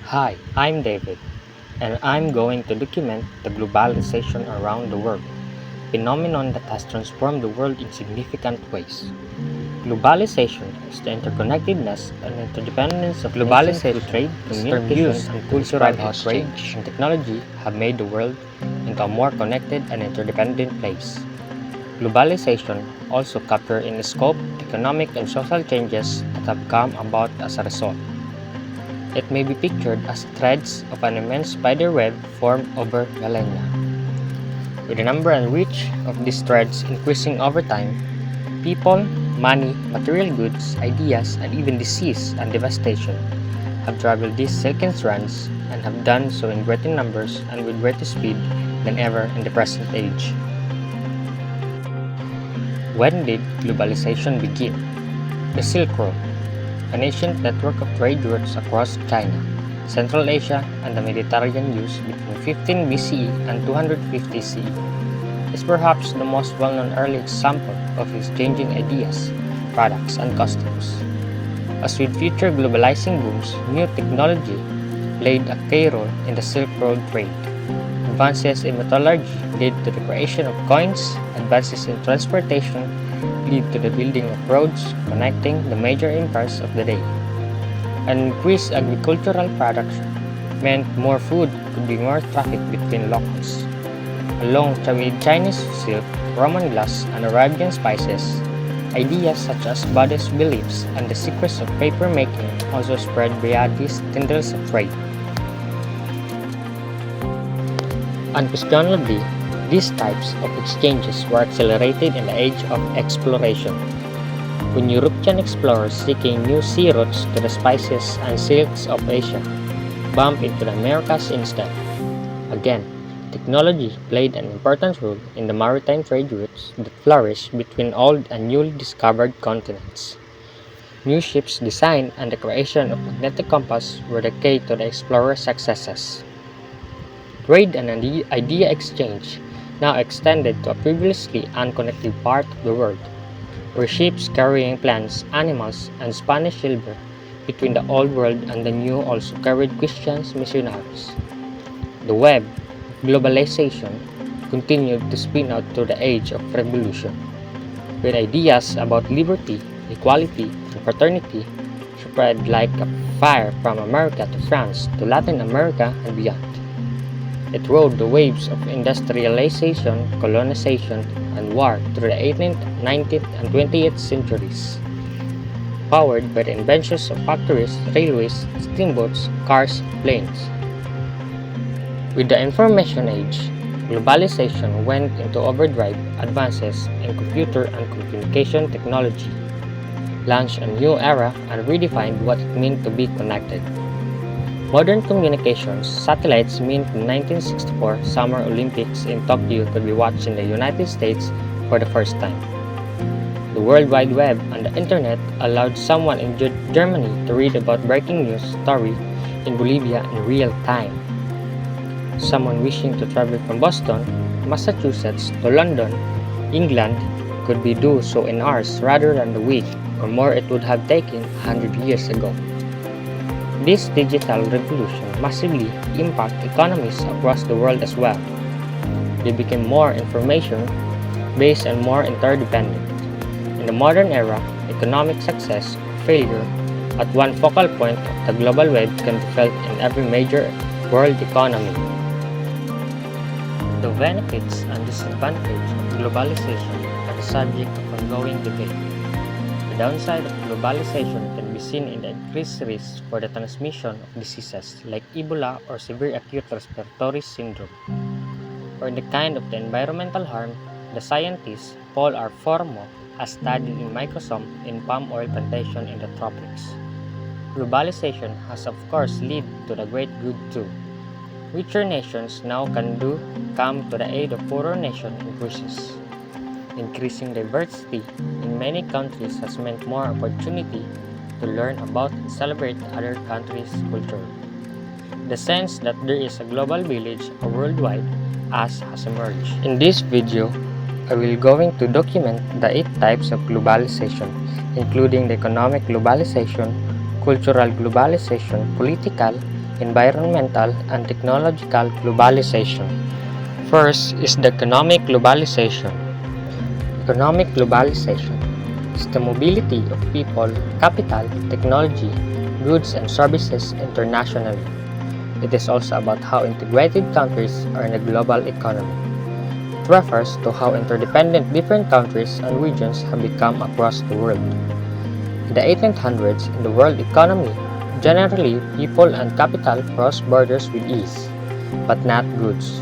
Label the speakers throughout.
Speaker 1: Hi, I'm David, and I'm going to document the globalization around the world, a phenomenon that has transformed the world in significant ways. Globalization is the interconnectedness and interdependence of nations through trade, communication, and cultural exchange and technology have made the world into a more connected and interdependent place. Globalization also captures in scope economic and social changes that have come about as a result. It may be pictured as threads of an immense spider web formed over millennia. With the number and reach of these threads increasing over time, people, money, material goods, ideas, and even disease and devastation have traveled these silken strands and have done so in greater numbers and with greater speed than ever in the present age. When did globalization begin? The Silk Road, an ancient network of trade routes across China, Central Asia, and the Mediterranean used between 15 BCE and 250 CE, is perhaps the most well-known early example of exchanging ideas, products, and customs. As with future globalizing booms, new technology played a key role in the Silk Road trade. Advances in metallurgy led to the creation of coins, advances in transportation lead to the building of roads connecting the major empires of the day. An increased agricultural production meant more food could be more trafficked between locals. Along with Chinese silk, Roman glass, and Arabian spices, ideas such as Buddhist beliefs and the secrets of paper making also spread via these tendrils of trade. Unquestionably, these types of exchanges were accelerated in the age of exploration, when European explorers seeking new sea routes to the spices and silks of Asia bumped into the Americas instead. Again, technology played an important role in the maritime trade routes that flourished between old and newly discovered continents. New ships design and the creation of magnetic compass were the key to the explorers' successes. Trade and idea exchange now extended to a previously unconnected part of the world, where ships carrying plants, animals, and Spanish silver between the Old World and the New also carried Christian missionaries. The web of globalization continued to spin out through the age of revolution, with ideas about liberty, equality, and fraternity spread like a fire from America to France to Latin America and beyond. It rode the waves of industrialization, colonization, and war through the 18th, 19th, and 20th centuries. Powered by the inventions of factories, railways, steamboats, cars, planes. With the information age, globalization went into overdrive. Advances in computer and communication technology launched a new era and redefined what it meant to be connected. Modern communications satellites meant the 1964 Summer Olympics in Tokyo could be watched in the United States for the first time. The World Wide Web and the Internet allowed someone in Germany to read about breaking news story in Bolivia in real time. Someone wishing to travel from Boston, Massachusetts to London, England could be do so in hours rather than the week or more it would have taken 100 years ago. This digital revolution massively impacted economies across the world as well. They became more information-based and more interdependent. In the modern era, economic success or failure at one focal point of the global web can be felt in every major world economy. The benefits and disadvantages of globalization are the subject of ongoing debate. The downside of globalization can be seen in the increased risk for the transmission of diseases like Ebola or severe acute respiratory syndrome. For the kind of the environmental harm, the scientists Paul R. Formo has studied in microsome in palm oil plantation in the tropics. Globalization has of course led to the great good too. Richer nations now come to the aid of poorer nations in crisis. Increasing diversity in many countries has meant more opportunity to learn about and celebrate other countries' culture. The sense that there is a global village or worldwide us has emerged. In this video, I will going to document the 8 types of globalization, including the economic globalization, cultural globalization, political, environmental, and technological globalization. First is the economic globalization. Economic globalization is the mobility of people, capital, technology, goods, and services internationally. It is also about how integrated countries are in a global economy. It refers to how interdependent different countries and regions have become across the world. In the 1800s, in the world economy, generally people and capital cross borders with ease, but not goods.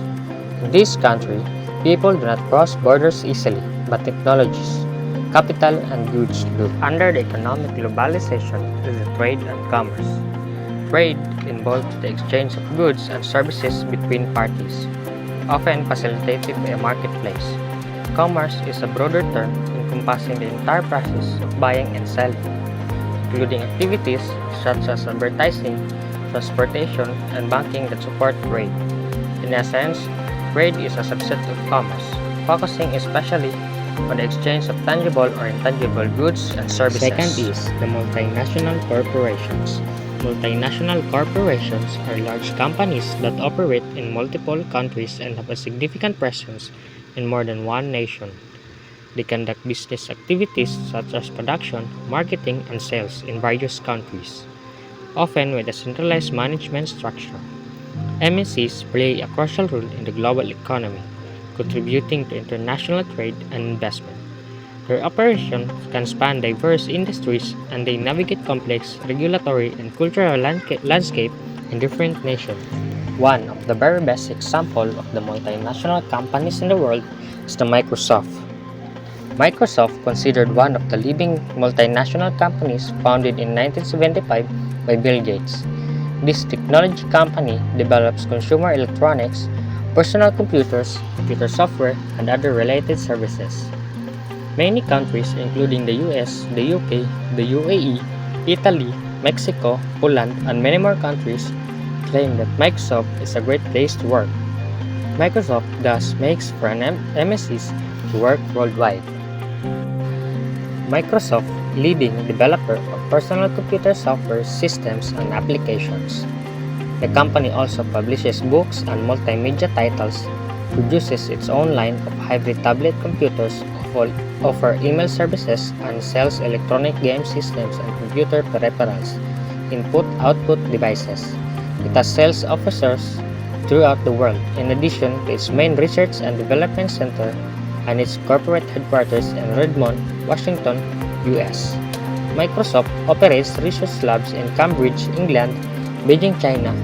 Speaker 1: In this country, people do not cross borders easily, but technologies, capital, and goods do. Under the economic globalization is the trade and commerce. Trade involves the exchange of goods and services between parties, often facilitated by a marketplace. Commerce is a broader term encompassing the entire process of buying and selling, including activities such as advertising, transportation, and banking that support trade. In essence, trade is a subset of commerce, focusing especially on the exchange of tangible or intangible goods and services. Second is the multinational corporations. Multinational corporations are large companies that operate in multiple countries and have a significant presence in more than one nation. They conduct business activities such as production, marketing, and sales in various countries, often with a centralized management structure. MNCs play a crucial role in the global economy, contributing to international trade and investment. Their operations can span diverse industries and they navigate complex regulatory and cultural landscape in different nations. One of the very best examples of the multinational companies in the world is the Microsoft. Microsoft, considered one of the leading multinational companies, founded in 1975 by Bill Gates. This technology company develops consumer electronics, personal computers, computer software, and other related services. Many countries, including the US, the UK, the UAE, Italy, Mexico, Poland, and many more countries, claim that Microsoft is a great place to work. Microsoft thus makes for an MSCs to work worldwide. Microsoft, leading developer of personal computer software systems and applications. The company also publishes books and multimedia titles, produces its own line of hybrid tablet computers, offer email services, and sells electronic game systems and computer peripherals, input-output devices. It has sales officers throughout the world, in addition to its main research and development center and its corporate headquarters in Redmond, Washington, US. Microsoft operates research labs in Cambridge, England, Beijing, China,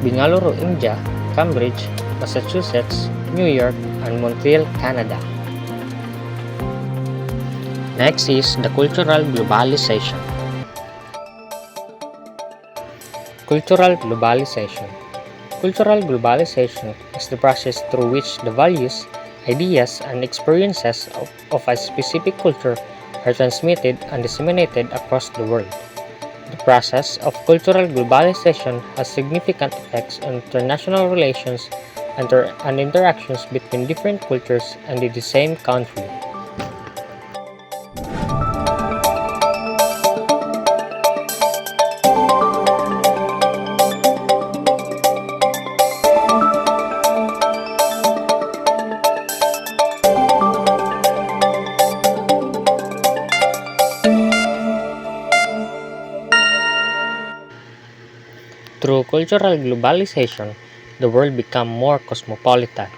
Speaker 1: Bengaluru, India, Cambridge, Massachusetts, New York, and Montreal, Canada. Next is the cultural globalization. Cultural globalization. Cultural globalization is the process through which the values, ideas, and experiences of a specific culture are transmitted and disseminated across the world. The process of cultural globalization has significant effects on international relations and interactions between different cultures and in the same country. Through cultural globalization, the world becomes more cosmopolitan,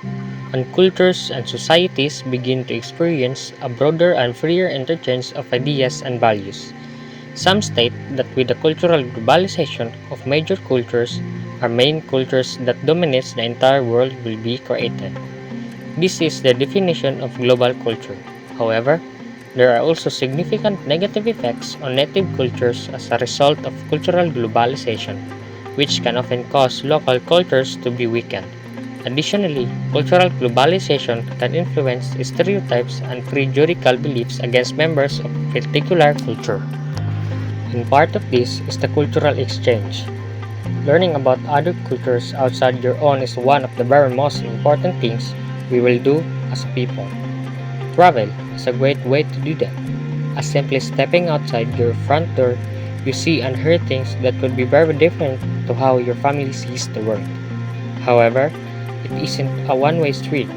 Speaker 1: and cultures and societies begin to experience a broader and freer interchange of ideas and values. Some state that with the cultural globalization of major cultures, our main cultures that dominates the entire world will be created. This is the definition of global culture. However, There are also significant negative effects on native cultures as a result of cultural globalization, which can often cause local cultures to be weakened. Additionally, cultural globalization can influence stereotypes and prejudicial beliefs against members of a particular culture. And part of this is the cultural exchange. Learning about other cultures outside your own is one of the very most important things we will do as a people. Travel is a great way to do that. As simply stepping outside your front door, you see and hear things that could be very different to how your family sees the world. However, it isn't a one-way street.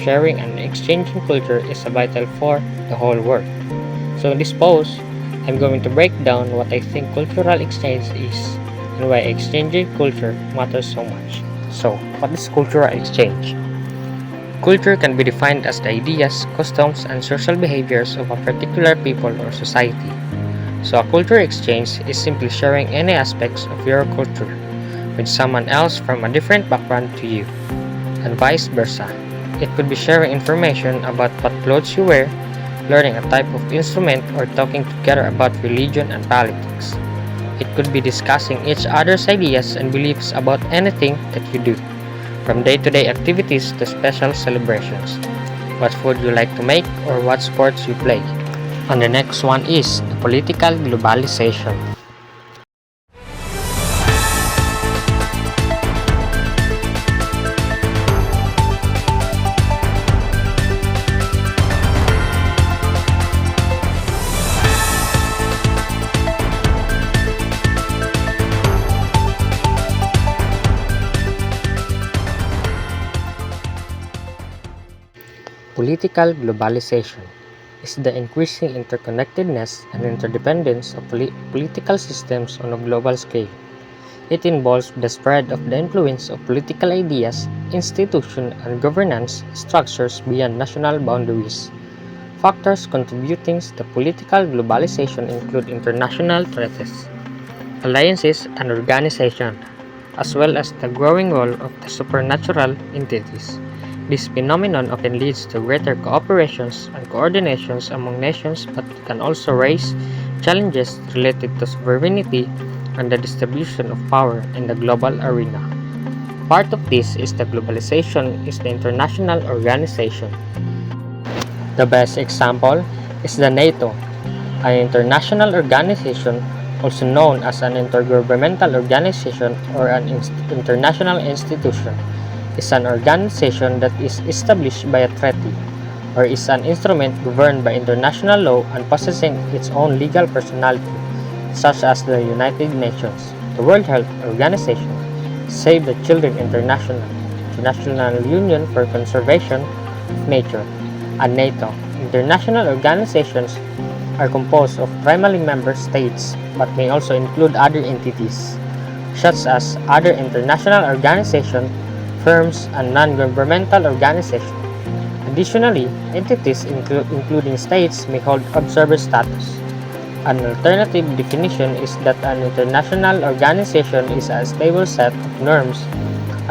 Speaker 1: Sharing and exchanging culture is vital for the whole world. So in this post, I'm going to break down what I think cultural exchange is and why exchanging culture matters so much. So, what is cultural exchange? Culture can be defined as the ideas, customs, and social behaviors of a particular people or society. So a culture exchange is simply sharing any aspects of your culture with someone else from a different background to you, and vice versa. It could be sharing information about what clothes you wear, learning a type of instrument, or talking together about religion and politics. It could be discussing each other's ideas and beliefs about anything that you do, from day-to-day activities to special celebrations, what food you like to make, or what sports you play. And the next one is the political globalization. Political globalization is the increasing interconnectedness and interdependence of political systems on a global scale. It involves the spread of the influence of political ideas, institutions, and governance structures beyond national boundaries. Factors contributing to political globalization include international treaties, alliances, and organizations, as well as the growing role of the supernatural entities. This phenomenon often leads to greater cooperations and coordinations among nations, but can also raise challenges related to sovereignty and the distribution of power in the global arena. Part of this is the globalization is the international organization. The best example is the NATO, an international organization also known as an intergovernmental organization or an international institution. Is an organization that is established by a treaty, or is an instrument governed by international law and possessing its own legal personality, such as the United Nations, the World Health Organization, Save the Children International, the National Union for Conservation of Nature, and NATO. International organizations are composed of primarily member states but may also include other entities, such as other international organizations, firms, and non-governmental organizations. Additionally, entities including states may hold observer status. An alternative definition is that an international organization is a stable set of norms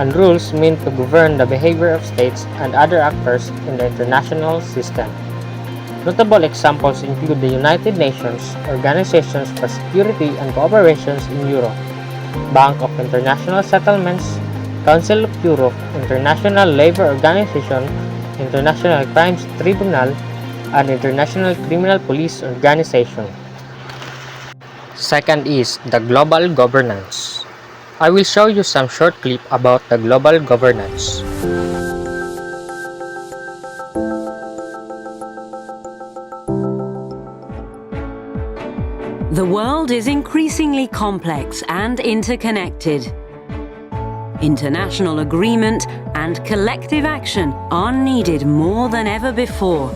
Speaker 1: and rules meant to govern the behavior of states and other actors in the international system. Notable examples include the United Nations, Organizations for Security and Cooperation in Europe, Bank of International Settlements, Council of Europe, International Labour Organization, International Crimes Tribunal, and International Criminal Police Organization. Second is the global governance. I will show you some short clip about the global governance.
Speaker 2: The world is increasingly complex and interconnected. International agreement and collective action are needed more than ever before.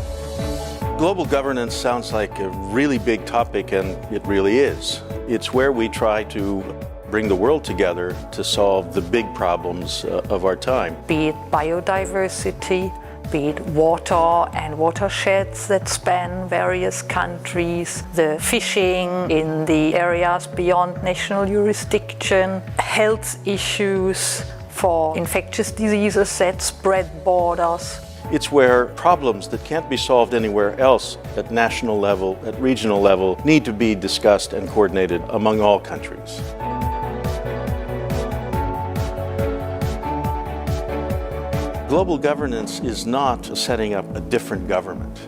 Speaker 3: Global governance sounds like a really big topic, and it really is. It's where we try to bring the world together to solve the big problems of our time.
Speaker 4: Be it biodiversity, be it water and watersheds that span various countries, the fishing in the areas beyond national jurisdiction, health issues for infectious diseases that spread borders.
Speaker 3: It's where problems that can't be solved anywhere else at national level, at regional level, need to be discussed and coordinated among all countries. Global governance is not setting up a different government.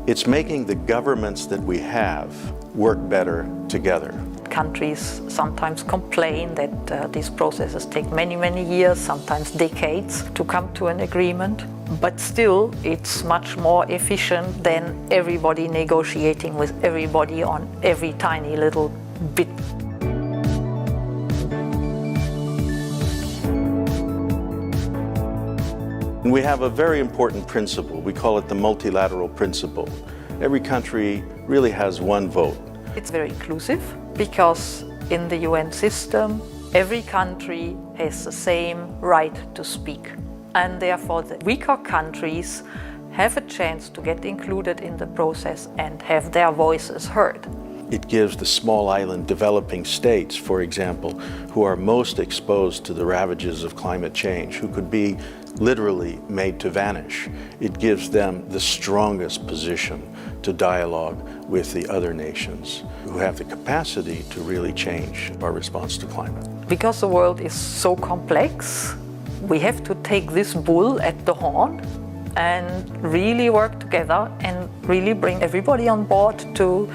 Speaker 3: It's making the governments that we have work better together.
Speaker 4: Countries sometimes complain that these processes take many, many years, sometimes decades, to come to an agreement. But still, it's much more efficient than everybody negotiating with everybody on every tiny little bit.
Speaker 3: And we have a very important principle. We call it the multilateral principle. Every country really has one vote.
Speaker 4: It's very inclusive because in the UN system, every country has the same right to speak. And therefore, the weaker countries have a chance to get included in the process and have their voices heard.
Speaker 3: It gives the small island developing states, for example, who are most exposed to the ravages of climate change, who could be literally made to vanish. It gives them the strongest position to dialogue with the other nations who have the capacity to really change our response to climate.
Speaker 4: Because the world is so complex, we have to take this bull at the horn and really work together and really bring everybody on board to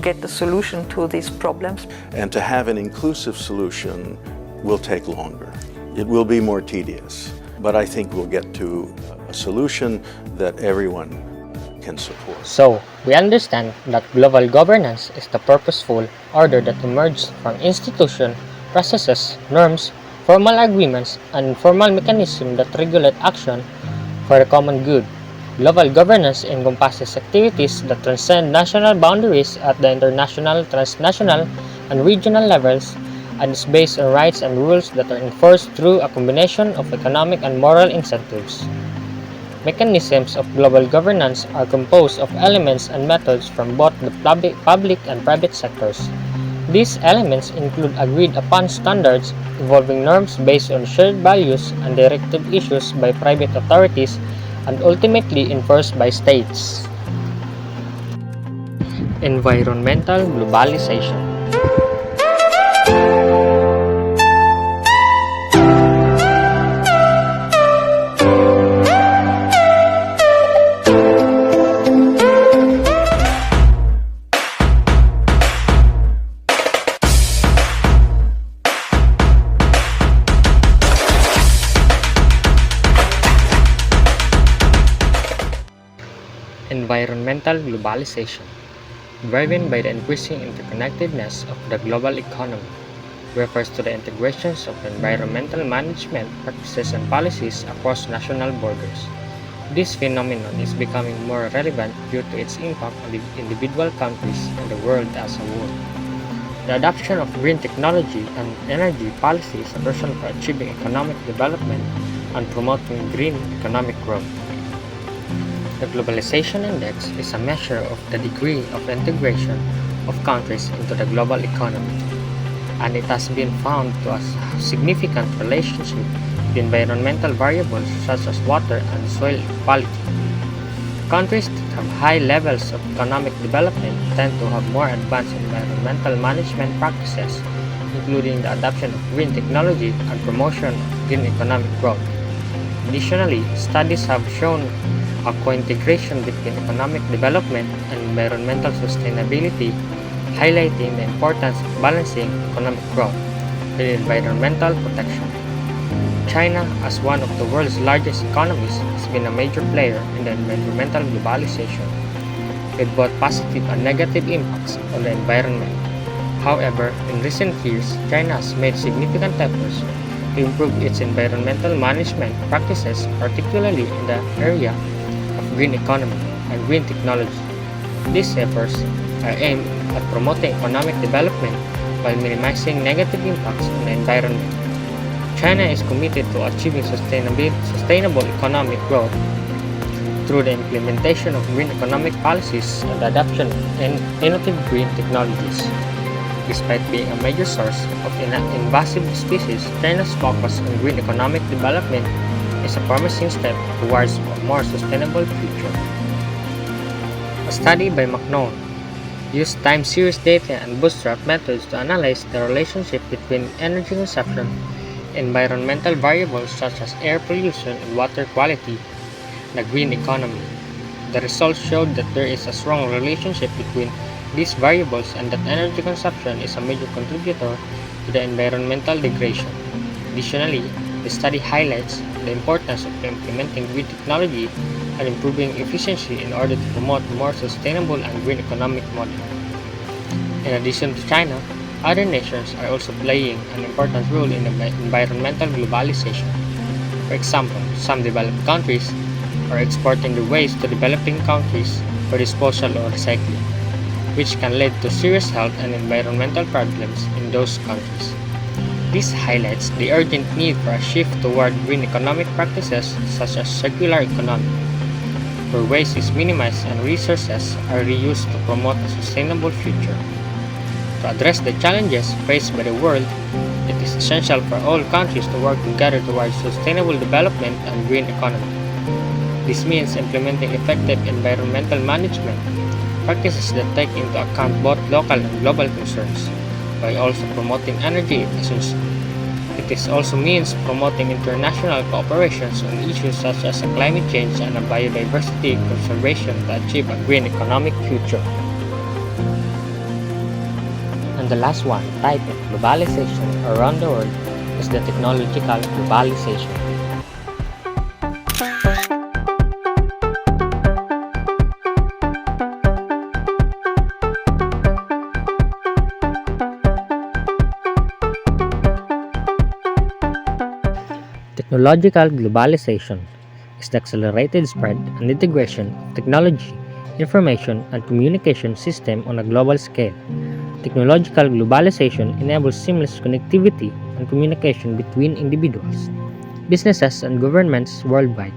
Speaker 4: get the solution to these problems.
Speaker 3: And to have an inclusive solution will take longer. It will be more tedious, but I think we'll get to a solution that everyone can support.
Speaker 1: So, we understand that global governance is the purposeful order that emerges from institutions, processes, norms, formal agreements, and informal mechanisms that regulate action for the common good. Global governance encompasses activities that transcend national boundaries at the international, transnational, and regional levels, and is based on rights and rules that are enforced through a combination of economic and moral incentives. Mechanisms of global governance are composed of elements and methods from both the public and private sectors. These elements include agreed-upon standards involving norms based on shared values and directed issues by private authorities and ultimately enforced by states. Environmental globalization. Environmental globalization, driven by the increasing interconnectedness of the global economy, refers to the integrations of environmental management practices and policies across national borders. This phenomenon is becoming more relevant due to its impact on the individual countries and the world as a whole. The adoption of green technology and energy policies are crucial for achieving economic development and promoting green economic growth. The Globalization Index is a measure of the degree of integration of countries into the global economy, and it has been found to have a significant relationship with environmental variables such as water and soil quality. Countries that have high levels of economic development tend to have more advanced environmental management practices, including the adoption of green technology and promotion of green economic growth. Additionally, studies have shown a co-integration between economic development and environmental sustainability, highlighting the importance of balancing economic growth with environmental protection. China, as one of the world's largest economies, has been a major player in the environmental globalization, with both positive and negative impacts on the environment. However, in recent years, China has made significant efforts to improve its environmental management practices, particularly in the area of green economy and green technology. These efforts are aimed at promoting economic development while minimizing negative impacts on the environment. China is committed to achieving sustainable economic growth through the implementation of green economic policies and the adoption of innovative green technologies. Despite being a major source of invasive species, China's focus on green economic development is a promising step towards a more sustainable future. A study by McNaught used time series data and bootstrap methods to analyze the relationship between energy consumption and environmental variables such as air pollution and water quality and the green economy. The results showed that there is a strong relationship between these variables and that energy consumption is a major contributor to the environmental degradation. Additionally, the study highlights the importance of implementing green technology and improving efficiency in order to promote a more sustainable and green economic model. In addition to China, other nations are also playing an important role in environmental globalization. For example, some developed countries are exporting their waste to developing countries for disposal or recycling, which can lead to serious health and environmental problems in those countries. This highlights the urgent need for a shift toward green economic practices such as circular economy, where waste is minimized and resources are reused to promote a sustainable future. To address the challenges faced by the world, it is essential for all countries to work together towards sustainable development and green economy. This means implementing effective environmental management practices that take into account both local and global concerns, while also promoting energy efficiency. It also means promoting international cooperations on issues such as climate change and biodiversity conservation to achieve a green economic future. And the last one, type of globalization around the world, is the technological globalization. Technological globalization is the accelerated spread and integration of technology, information, and communication systems on a global scale. Technological globalization enables seamless connectivity and communication between individuals, businesses, and governments worldwide,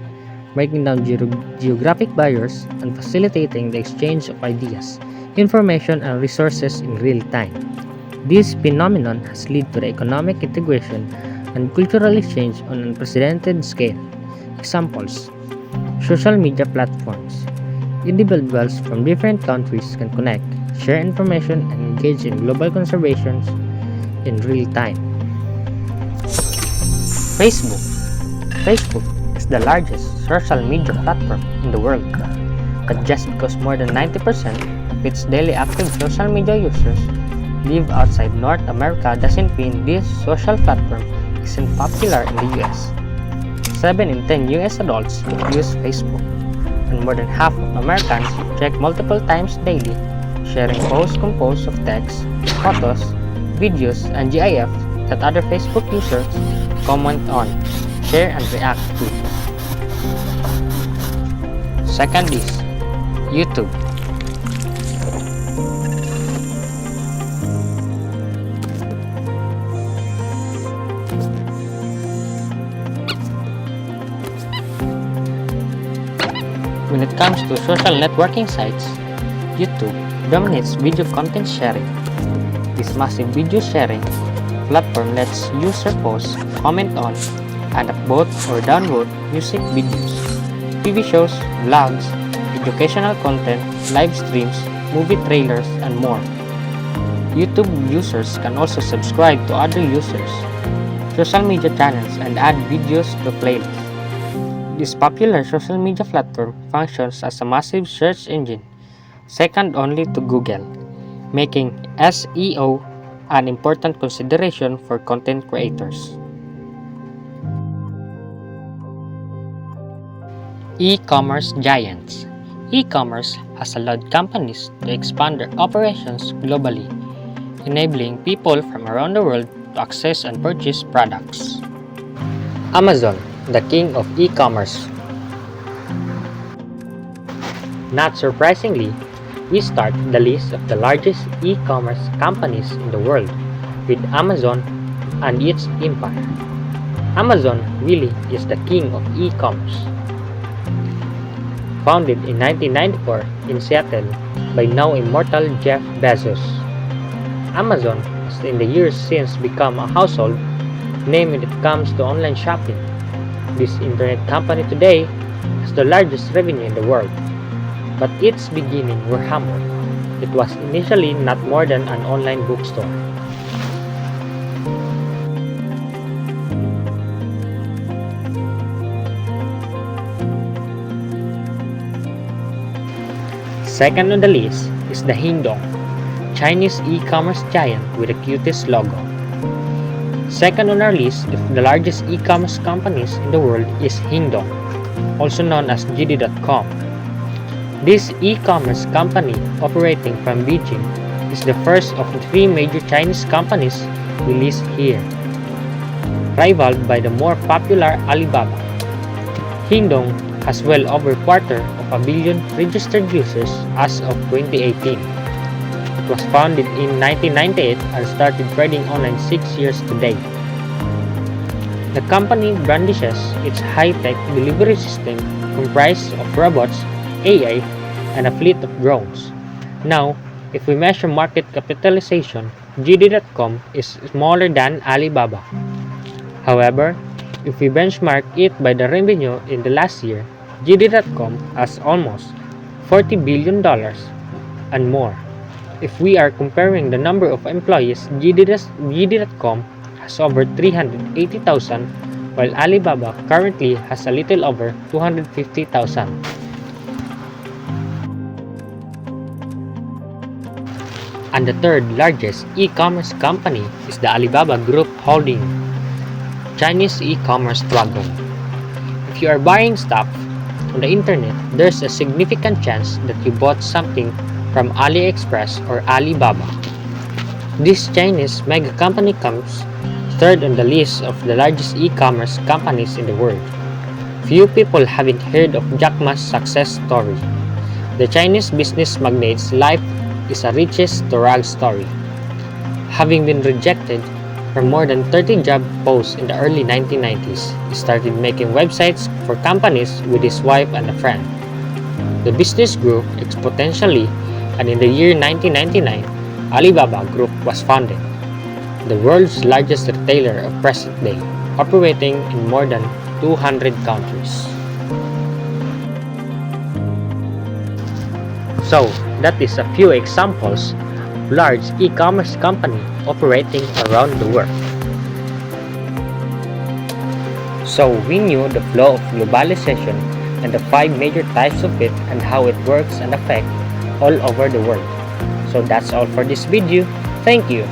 Speaker 1: breaking down geographic barriers and facilitating the exchange of ideas, information, and resources in real time. This phenomenon has led to the economic integration and cultural exchange on an unprecedented scale. Examples: social media platforms. Individuals from different countries can connect, share information, and engage in global conversations in real time. Facebook. Facebook is the largest social media platform in the world, but just because more than 90% of its daily active social media users live outside North America doesn't mean this social platform isn't popular in the US. 7 in 10 US adults use Facebook, and more than half of Americans check multiple times daily, sharing posts composed of text, photos, videos, and GIF that other Facebook users comment on, share, and react to. Second is YouTube. When it comes to social networking sites, YouTube dominates video content sharing. This massive video sharing platform lets users post, comment on, and upvote or download music videos, TV shows, vlogs, educational content, live streams, movie trailers, and more. YouTube users can also subscribe to other users' social media channels and add videos to playlists. This popular social media platform functions as a massive search engine, second only to Google, making SEO an important consideration for content creators. E-commerce giants. E-commerce has allowed companies to expand their operations globally, enabling people from around the world to access and purchase products. Amazon, the king of e-commerce. Not surprisingly, we start the list of the largest e-commerce companies in the world with Amazon and its empire. Amazon really is the king of e-commerce. Founded in 1994 in Seattle by now immortal Jeff Bezos, Amazon has in the years since become a household name when it comes to online shopping. This internet company today has the largest revenue in the world, but its beginnings were humble. It was initially not more than an online bookstore. Second on the list is the Hingdong, Chinese e-commerce giant with the cutest logo. Second on our list of the largest e-commerce companies in the world is Hingdong, also known as JD.com. This e-commerce company operating from Beijing is the first of the three major Chinese companies we list here, rivaled by the more popular Alibaba. Hingdong has well over a quarter of a billion registered users as of 2018. It was founded in 1998 and started trading online 6 years today. The company brandishes its high-tech delivery system comprised of robots, AI, and a fleet of drones. Now, if we measure market capitalization, JD.com is smaller than Alibaba. However, if we benchmark it by the revenue in the last year, JD.com has almost $40 billion and more. If we are comparing the number of employees, JD.com has over 380,000, while Alibaba currently has a little over 250,000. And the third largest e-commerce company is the Alibaba Group Holding, Chinese e-commerce dragon. If you are buying stuff on the internet, there's a significant chance that you bought something from AliExpress or Alibaba. This Chinese mega company comes third on the list of the largest e-commerce companies in the world. Few people haven't heard of Jack Ma's success story. The Chinese business magnate's life is a riches-to-rags story. Having been rejected from more than 30 job posts in the early 1990s, he started making websites for companies with his wife and a friend. The business grew exponentially, and in the year 1999, Alibaba Group was founded, the world's largest retailer of present day, operating in more than 200 countries. So, that is a few examples of large e-commerce companies operating around the world. So, we knew the flow of globalization and the 5 major types of it and how it works and affects all over the world. So that's all for this video. Thank you.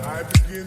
Speaker 5: I begin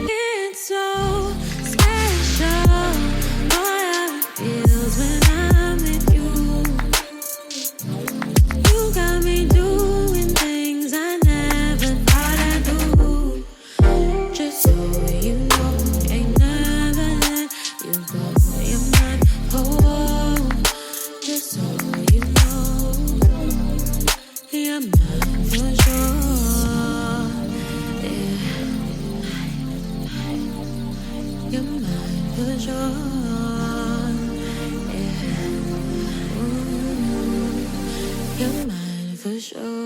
Speaker 6: It's so special, boy, how it feels when I'm with you. You got me doing things I never thought I'd do. Just so you know, ain't never let you go. You're mine, oh, just so you know, you're mine for sure. You're mine for sure. Yeah. Ooh, you're mine for sure.